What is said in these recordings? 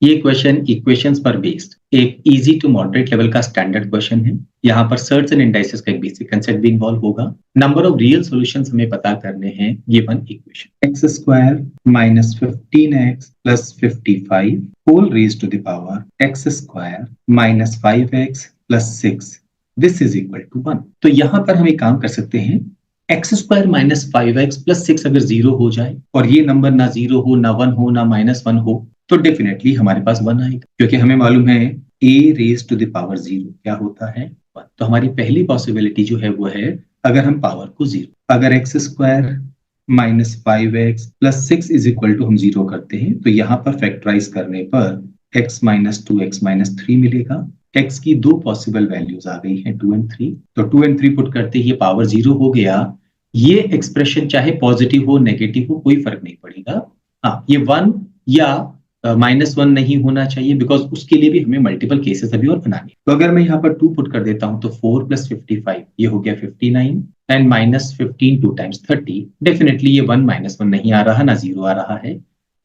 ये question equations पर based एक इजी टू मॉडरेट लेवल का स्टैंडर्ड क्वेश्चन है। यहाँ पर सर्च एंड इंडाइसेस का एक बेसिक कंसेप्ट भी इन्वॉल्व होगा। नंबर ऑफ रियल सॉल्यूशंस हमें पता करने हैं given equation x square minus 15x plus 55 whole raise to the power x square minus 5x plus 6 this is equal to 1। तो यहाँ पर हम एक काम कर सकते हैं, x square minus 5x plus 6 अगर जीरो हो जाए और ये नंबर ना जीरो हो ना 1 हो ना -1 हो तो डेफिनेटली हमारे पास 1 आएगा, क्योंकि हमें मालूम है a raise to the power 0 क्या होता है 1। तो हमारी पहली पॉसिबिलिटी जो है वो है अगर हम पावर को 0, अगर x square minus 5x plus 6 is equal to हम 0 करते हैं तो यहाँ पर फैक्टराइज करने पर x माइनस 2 x माइनस 3 मिलेगा। x की दो पॉसिबल वैल्यूज आ गई हैं 2 and 3, तो 2 and 3 पुट करते ही पावर 0 हो गया। ये एक्सप्रेशन चाहे पॉजिटिव हो नेगेटिव हो कोई फर्क नहीं पड़ेगा। हाँ, ये 1 या -1 नहीं होना चाहिए, बिकॉज उसके लिए भी हमें मल्टीपल केसेस अभी और बनाने। तो अगर मैं यहाँ पर 2 पुट कर देता हूं तो 4 प्लस 55 ये हो गया 59 एंड माइनस 15 2 टाइम्स 30। डेफिनेटली ये 1 -1 नहीं आ रहा ना 0 आ रहा है।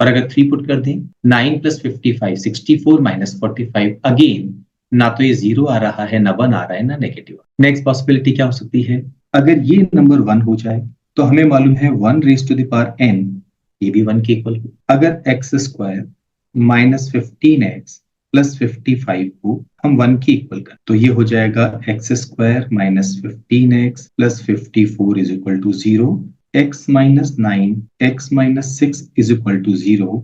और अगर 3 पुट कर दें 9 प्लस 55 64 माइनस 45, अगेन ना तो ये 0 आ रहा है ना 1 आ रहा है ना नेगेटिव। नेक्स्ट पॉसिबिलिटी क्या हो सकती है, अगर ये नंबर 1 हो जाए तो हमें मालूम है 1 raise to the power n ये भी 1 के इक्वल हो। अगर x square minus 15x plus 55 को हम 1 के इक्वल कर तो ये हो जाएगा x square minus 15x plus 54 is equal to 0, x minus 9 x minus 6 is equal to 0।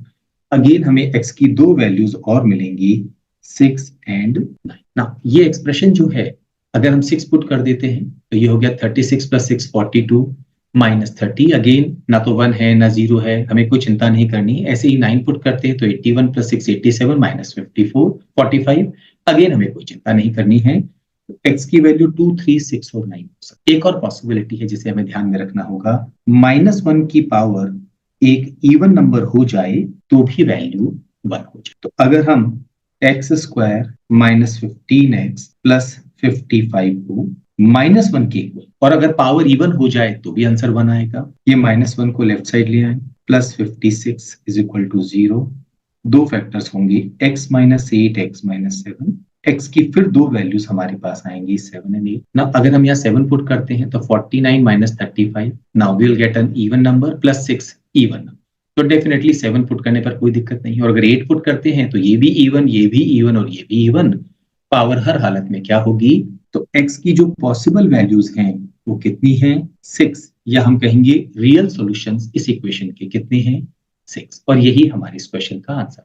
Again हमें x की दो वैल्यूज और मिलेंगी 6 एंड 9। ना ये एक्सप्रेशन जो है अगर हम 6 पुट कर देते हैं तो ये हो गया 36 प्लस 6 42 माइनस 30। अगेन ना तो 1 है ना 0 है, हमें कोई चिंता नहीं करनी। ऐसे ही 9 पुट करते हैं तो 81 प्लस 6 87 माइनस 54 45। अगेन हमें कोई चिंता नहीं करनी है। x की वैल्यू 2 3 6 और 9 हो सकती है। एक और पॉसिबिलिटी है जिसे हमें ध्यान में रखना होगा, -1 की पावर एक इवन नंबर हो जाए तो भी वैल्यू 1 हो जाए। तो अगर हम x square minus 15x plus 55 को -1 के इक्वल और अगर पावर इवन हो जाए तो भी आंसर 1 आएगा। ये -1 को लेफ्ट साइड ले आए, प्लस 56 इज इक्वल टू 0। दो फैक्टर्स होंगे x minus 8 x minus 7। x की फिर दो वैल्यूज हमारे पास आएंगी 7 एंड 8। ना अगर हम यहाँ 7 पुट करते हैं तो 49 minus 35, now we will get an even number plus 6 even number. तो डेफिनेटली 7 पुट करने पर कोई दिक्कत नहीं। और अगर 8 पुट करते हैं तो ये भी इवन ये भी इवन और ये भी इवन। पावर हर हालत में क्या होगी, तो x की जो पॉसिबल वैल्यूज हैं वो कितनी हैं 6, या हम कहेंगे रियल सॉल्यूशंस इस इक्वेशन के कितने हैं 6। और यही हमारे इस क्वेश्चन का आंसर।